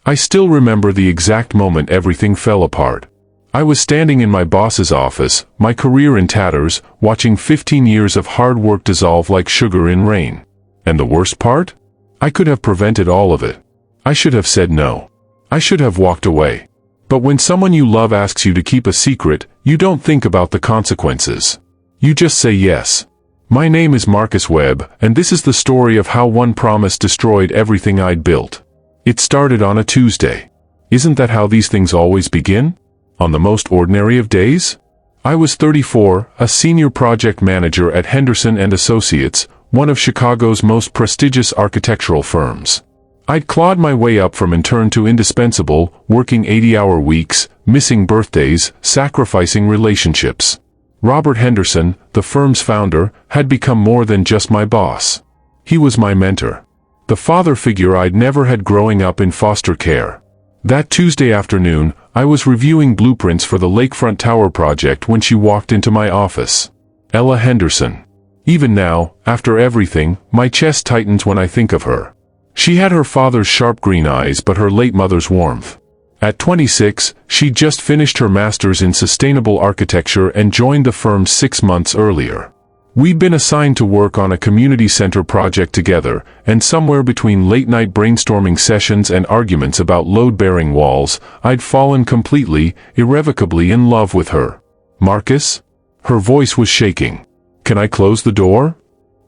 I still remember the exact moment everything fell apart. I was standing in my boss's office, my career in tatters, watching 15 years of hard work dissolve like sugar in rain. And the worst part? I could have prevented all of it. I should have said no. I should have walked away. But when someone you love asks you to keep a secret, you don't think about the consequences. You just say yes. My name is Marcus Webb, and this is the story of how one promise destroyed everything I'd built. It started on a Tuesday. Isn't that how these things always begin? On the most ordinary of days? I was 34, a senior project manager at Henderson & Associates, one of Chicago's most prestigious architectural firms. I'd clawed my way up from intern to indispensable, working 80-hour weeks, missing birthdays, sacrificing relationships. Robert Henderson, the firm's founder, had become more than just my boss. He was my mentor. The father figure I'd never had growing up in foster care. That Tuesday afternoon, I was reviewing blueprints for the Lakefront Tower project when she walked into my office. Ella Henderson. Even now, after everything, my chest tightens when I think of her. She had her father's sharp green eyes but her late mother's warmth. At 26, she'd just finished her master's in sustainable architecture and joined the firm 6 months earlier. We'd been assigned to work on a community center project together, and somewhere between late-night brainstorming sessions and arguments about load-bearing walls, I'd fallen completely, irrevocably in love with her. Marcus? Her voice was shaking. Can I close the door?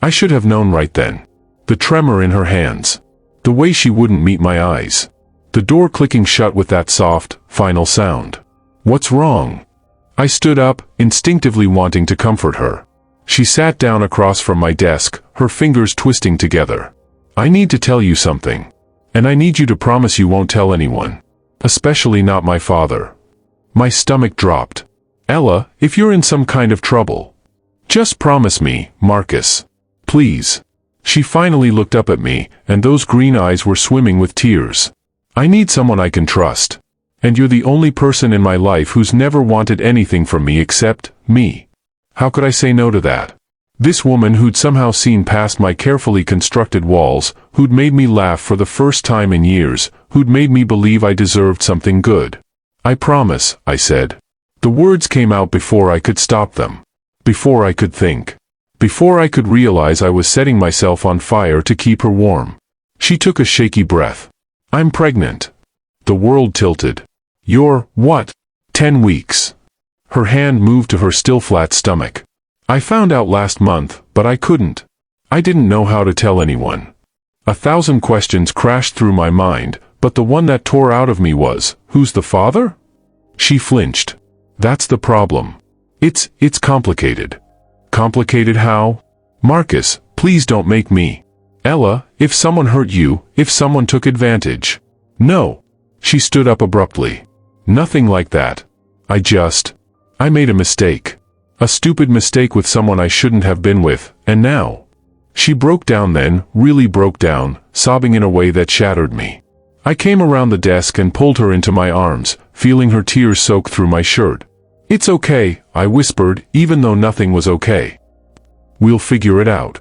I should have known right then. The tremor in her hands. The way she wouldn't meet my eyes. The door clicking shut with that soft, final sound. What's wrong? I stood up, instinctively wanting to comfort her. She sat down across from my desk, her fingers twisting together. I need to tell you something. And I need you to promise you won't tell anyone. Especially not my father. My stomach dropped. Ella, if you're in some kind of trouble. Just promise me, Marcus. Please. She finally looked up at me, and those green eyes were swimming with tears. I need someone I can trust. And you're the only person in my life who's never wanted anything from me except me. How could I say no to that? This woman who'd somehow seen past my carefully constructed walls, who'd made me laugh for the first time in years, who'd made me believe I deserved something good. I promise, I said. The words came out before I could stop them. Before I could think. Before I could realize I was setting myself on fire to keep her warm. She took a shaky breath. I'm pregnant. The world tilted. You're, what? 10 weeks. Her hand moved to her still flat stomach. I found out last month, but I couldn't. I didn't know how to tell anyone. 1,000 questions crashed through my mind, but the one that tore out of me was, who's the father? She flinched. That's the problem. It's complicated. Complicated how? Marcus, please don't make me. Ella, if someone hurt you, if someone took advantage. No. She stood up abruptly. Nothing like that. I made a mistake. A stupid mistake with someone I shouldn't have been with, and now. She broke down then, really broke down, sobbing in a way that shattered me. I came around the desk and pulled her into my arms, feeling her tears soak through my shirt. It's okay, I whispered, even though nothing was okay. We'll figure it out.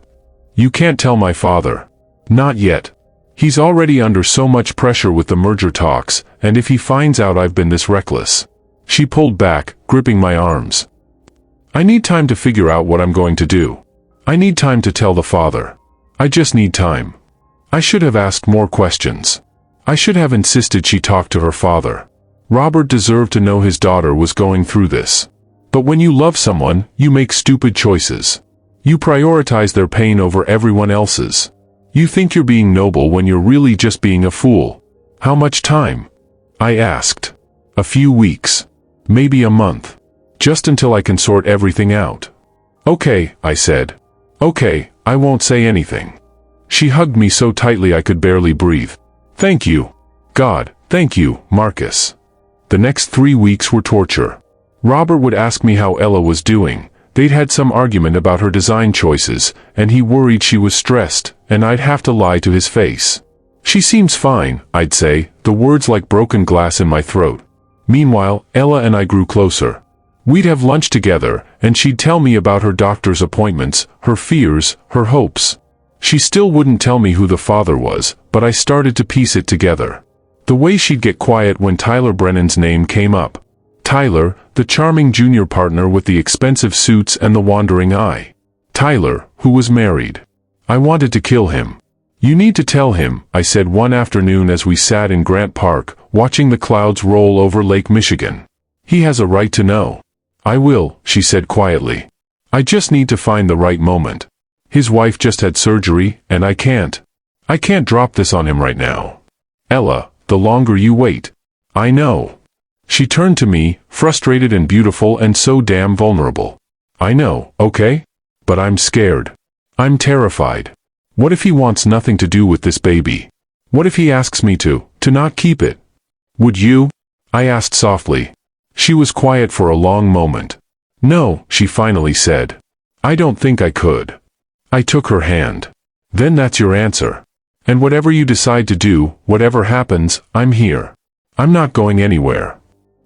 You can't tell my father. Not yet. He's already under so much pressure with the merger talks, and if he finds out I've been this reckless. She pulled back, gripping my arms. I need time to figure out what I'm going to do. I need time to tell the father. I just need time. I should have asked more questions. I should have insisted she talk to her father. Robert deserved to know his daughter was going through this. But when you love someone, you make stupid choices. You prioritize their pain over everyone else's. You think you're being noble when you're really just being a fool. How much time? I asked. A few weeks. Maybe a month. Just until I can sort everything out. Okay, I said. Okay, I won't say anything. She hugged me so tightly I could barely breathe. Thank you. God, thank you, Marcus. The next 3 weeks were torture. Robert would ask me how Ella was doing. They'd had some argument about her design choices, and he worried she was stressed, and I'd have to lie to his face. She seems fine, I'd say, the words like broken glass in my throat. Meanwhile, Ella and I grew closer. We'd have lunch together, and she'd tell me about her doctor's appointments, her fears, her hopes. She still wouldn't tell me who the father was, but I started to piece it together. The way she'd get quiet when Tyler Brennan's name came up. Tyler, the charming junior partner with the expensive suits and the wandering eye. Tyler, who was married. I wanted to kill him. You need to tell him, I said one afternoon as we sat in Grant Park, watching the clouds roll over Lake Michigan. He has a right to know. I will, she said quietly. I just need to find the right moment. His wife just had surgery, and I can't drop this on him right now. Ella, the longer you wait. I know. She turned to me, frustrated and beautiful and so damn vulnerable. I know, okay? But I'm scared. I'm terrified. What if he wants nothing to do with this baby? What if he asks me to not keep it? Would you? I asked softly. She was quiet for a long moment. No, she finally said. I don't think I could. I took her hand. Then that's your answer. And whatever you decide to do, whatever happens, I'm here. I'm not going anywhere.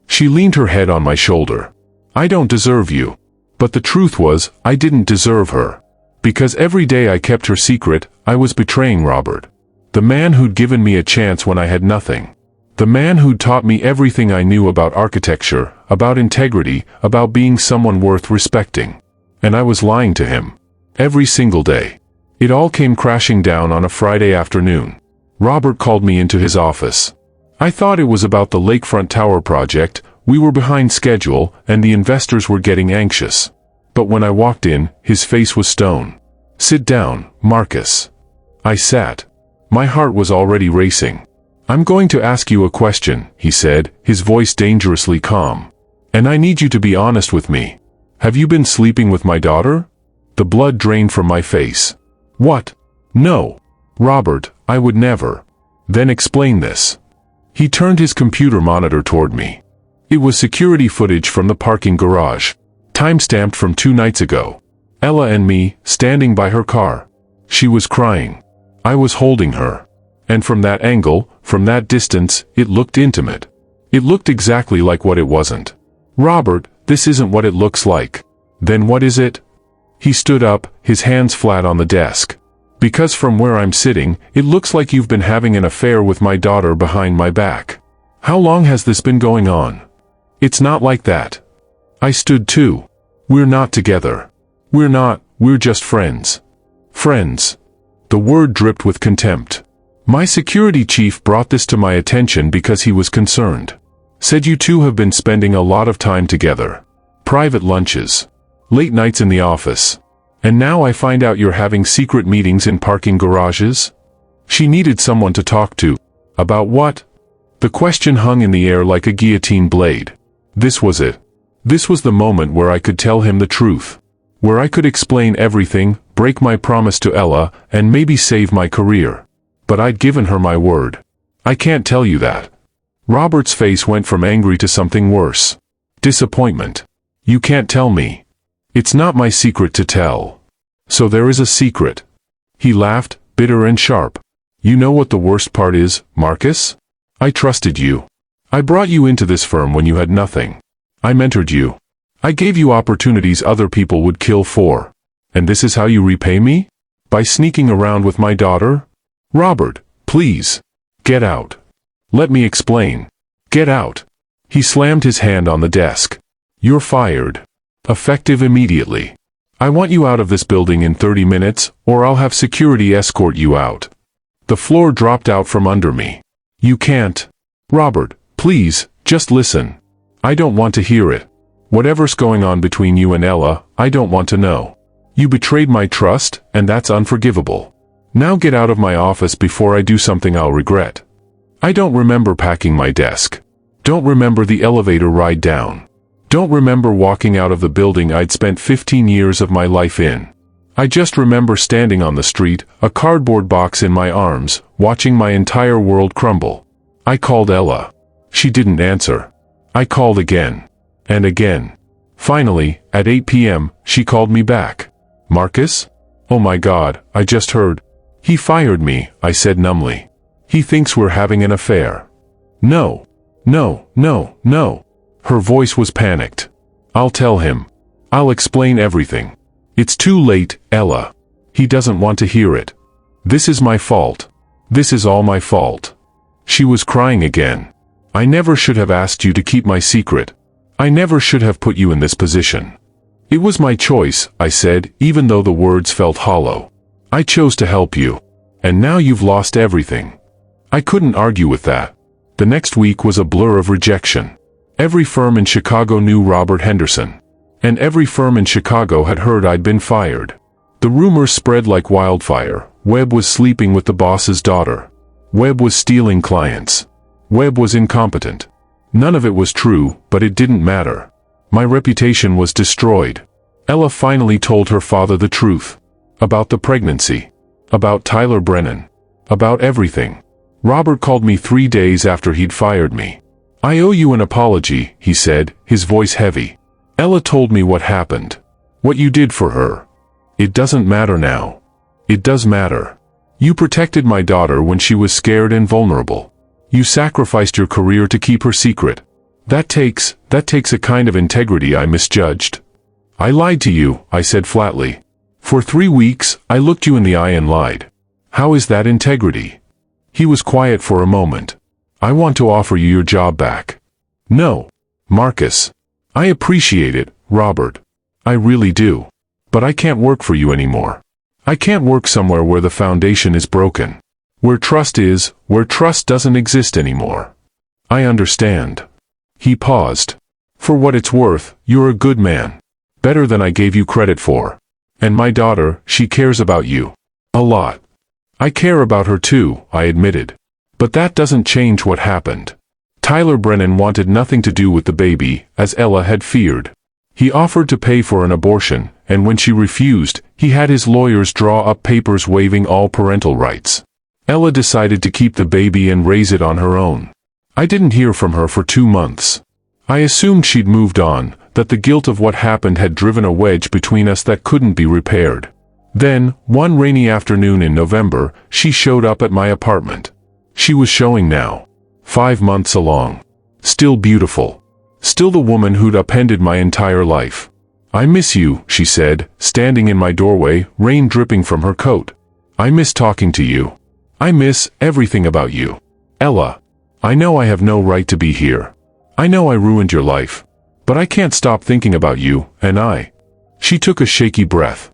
She leaned her head on my shoulder. I don't deserve you. But the truth was, I didn't deserve her. Because every day I kept her secret, I was betraying Robert. The man who'd given me a chance when I had nothing. The man who'd taught me everything I knew about architecture, about integrity, about being someone worth respecting. And I was lying to him. Every single day. It all came crashing down on a Friday afternoon. Robert called me into his office. I thought it was about the Lakefront Tower project. We were behind schedule, and the investors were getting anxious. But when I walked in, his face was stone. Sit down, Marcus. I sat. My heart was already racing. I'm going to ask you a question, he said, his voice dangerously calm. And I need you to be honest with me. Have you been sleeping with my daughter? The blood drained from my face. What? No. Robert, I would never. Then explain this. He turned his computer monitor toward me. It was security footage from the parking garage. Time-stamped from 2 nights ago. Ella and me, standing by her car. She was crying. I was holding her. And from that angle, from that distance, it looked intimate. It looked exactly like what it wasn't. Robert, this isn't what it looks like. Then what is it? He stood up, his hands flat on the desk. Because from where I'm sitting, it looks like you've been having an affair with my daughter behind my back. How long has this been going on? It's not like that. I stood too. We're not together. We're just friends. Friends. The word dripped with contempt. My security chief brought this to my attention because he was concerned. Said you two have been spending a lot of time together. Private lunches. Late nights in the office. And now I find out you're having secret meetings in parking garages? She needed someone to talk to. About what? The question hung in the air like a guillotine blade. This was it. This was the moment where I could tell him the truth. Where I could explain everything, break my promise to Ella, and maybe save my career. But I'd given her my word. I can't tell you that. Robert's face went from angry to something worse. Disappointment. You can't tell me. It's not my secret to tell. So there is a secret. He laughed, bitter and sharp. You know what the worst part is, Marcus? I trusted you. I brought you into this firm when you had nothing. I mentored you. I gave you opportunities other people would kill for. And this is how you repay me? By sneaking around with my daughter? Robert, please. Get out. Let me explain. Get out. He slammed his hand on the desk. You're fired. Effective immediately. I want you out of this building in 30 minutes, or I'll have security escort you out. The floor dropped out from under me. You can't. Robert, please, just listen. I don't want to hear it. Whatever's going on between you and Ella, I don't want to know. You betrayed my trust, and that's unforgivable. Now get out of my office before I do something I'll regret. I don't remember packing my desk. Don't remember the elevator ride down. Don't remember walking out of the building I'd spent 15 years of my life in. I just remember standing on the street, a cardboard box in my arms, watching my entire world crumble. I called Ella. She didn't answer. I called again. And again. Finally, at 8 p.m., she called me back. Marcus? Oh my God, I just heard. He fired me, I said numbly. He thinks we're having an affair. No. No, no, no. Her voice was panicked. I'll tell him. I'll explain everything. It's too late, Ella. He doesn't want to hear it. This is my fault. This is all my fault. She was crying again. I never should have asked you to keep my secret. I never should have put you in this position. It was my choice, I said, even though the words felt hollow. I chose to help you. And now you've lost everything. I couldn't argue with that. The next week was a blur of rejection. Every firm in Chicago knew Robert Henderson. And every firm in Chicago had heard I'd been fired. The rumors spread like wildfire. Webb was sleeping with the boss's daughter. Webb was stealing clients. Webb was incompetent. None of it was true, but it didn't matter. My reputation was destroyed. Ella finally told her father the truth. About the pregnancy. About Tyler Brennan. About everything. Robert called me 3 days after he'd fired me. I owe you an apology, he said, his voice heavy. Ella told me what happened. What you did for her. It doesn't matter now. It does matter. You protected my daughter when she was scared and vulnerable. You sacrificed your career to keep her secret. That takes a kind of integrity I misjudged. I lied to you, I said flatly. For 3 weeks, I looked you in the eye and lied. How is that integrity? He was quiet for a moment. I want to offer you your job back. No, Marcus. I appreciate it, Robert. I really do. But I can't work for you anymore. I can't work somewhere where the foundation is broken. Where trust doesn't exist anymore. I understand. He paused. For what it's worth, you're a good man. Better than I gave you credit for. And my daughter, she cares about you. A lot. I care about her too, I admitted. But that doesn't change what happened. Tyler Brennan wanted nothing to do with the baby, as Ella had feared. He offered to pay for an abortion, and when she refused, he had his lawyers draw up papers waiving all parental rights. Ella decided to keep the baby and raise it on her own. I didn't hear from her for 2 months. I assumed she'd moved on, that the guilt of what happened had driven a wedge between us that couldn't be repaired. Then, one rainy afternoon in November, she showed up at my apartment. She was showing now. 5 months along. Still beautiful. Still the woman who'd upended my entire life. I miss you, she said, standing in my doorway, rain dripping from her coat. I miss talking to you. I miss everything about you. Ella. I know I have no right to be here. I know I ruined your life. But I can't stop thinking about you, and I. She took a shaky breath.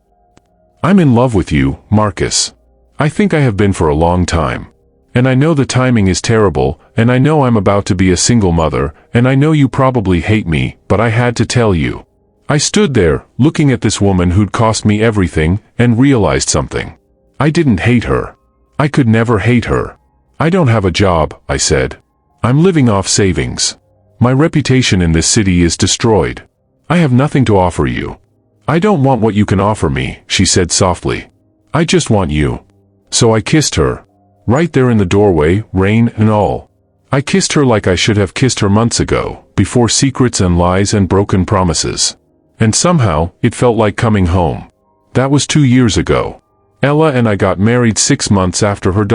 I'm in love with you, Marcus. I think I have been for a long time. And I know the timing is terrible, and I know I'm about to be a single mother, and I know you probably hate me, but I had to tell you. I stood there, looking at this woman who'd cost me everything, and realized something. I didn't hate her. I could never hate her. I don't have a job, I said. I'm living off savings. My reputation in this city is destroyed. I have nothing to offer you. I don't want what you can offer me, she said softly. I just want you. So I kissed her. Right there in the doorway, rain and all. I kissed her like I should have kissed her months ago, before secrets and lies and broken promises. And somehow, it felt like coming home. That was 2 years ago. Ella and I got married 6 months after our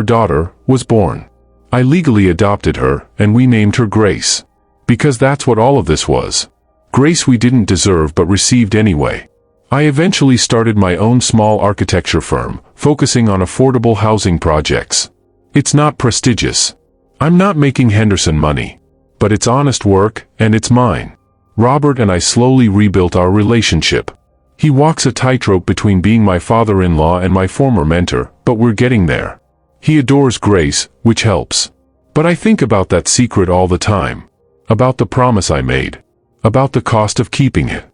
daughter, was born. I legally adopted her, and we named her Grace. Because that's what all of this was. Grace we didn't deserve but received anyway. I eventually started my own small architecture firm, focusing on affordable housing projects. It's not prestigious. I'm not making Henderson money. But it's honest work, and it's mine. Robert and I slowly rebuilt our relationship. He walks a tightrope between being my father-in-law and my former mentor, but we're getting there. He adores Grace, which helps. But I think about that secret all the time. About the promise I made. About the cost of keeping it.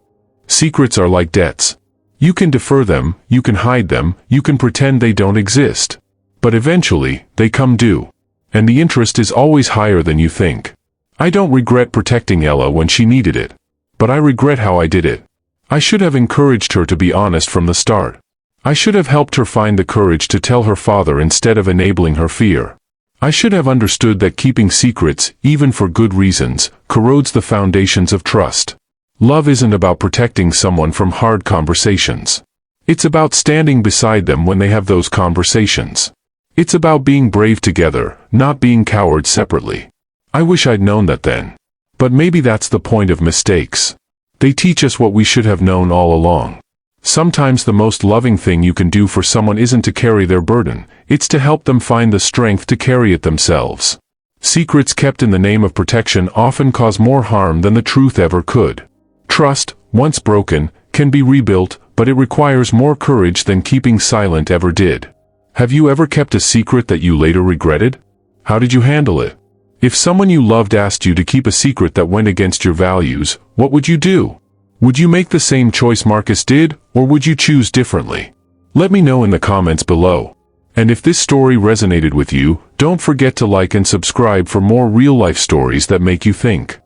Secrets are like debts. You can defer them, you can hide them, you can pretend they don't exist. But eventually, they come due. And the interest is always higher than you think. I don't regret protecting Ella when she needed it. But I regret how I did it. I should have encouraged her to be honest from the start. I should have helped her find the courage to tell her father instead of enabling her fear. I should have understood that keeping secrets, even for good reasons, corrodes the foundations of trust. Love isn't about protecting someone from hard conversations. It's about standing beside them when they have those conversations. It's about being brave together, not being cowards separately. I wish I'd known that then. But maybe that's the point of mistakes. They teach us what we should have known all along. Sometimes the most loving thing you can do for someone isn't to carry their burden, it's to help them find the strength to carry it themselves. Secrets kept in the name of protection often cause more harm than the truth ever could. Trust, once broken, can be rebuilt, but it requires more courage than keeping silent ever did. Have you ever kept a secret that you later regretted? How did you handle it? If someone you loved asked you to keep a secret that went against your values, what would you do? Would you make the same choice Marcus did, or would you choose differently? Let me know in the comments below. And if this story resonated with you, don't forget to like and subscribe for more real-life stories that make you think.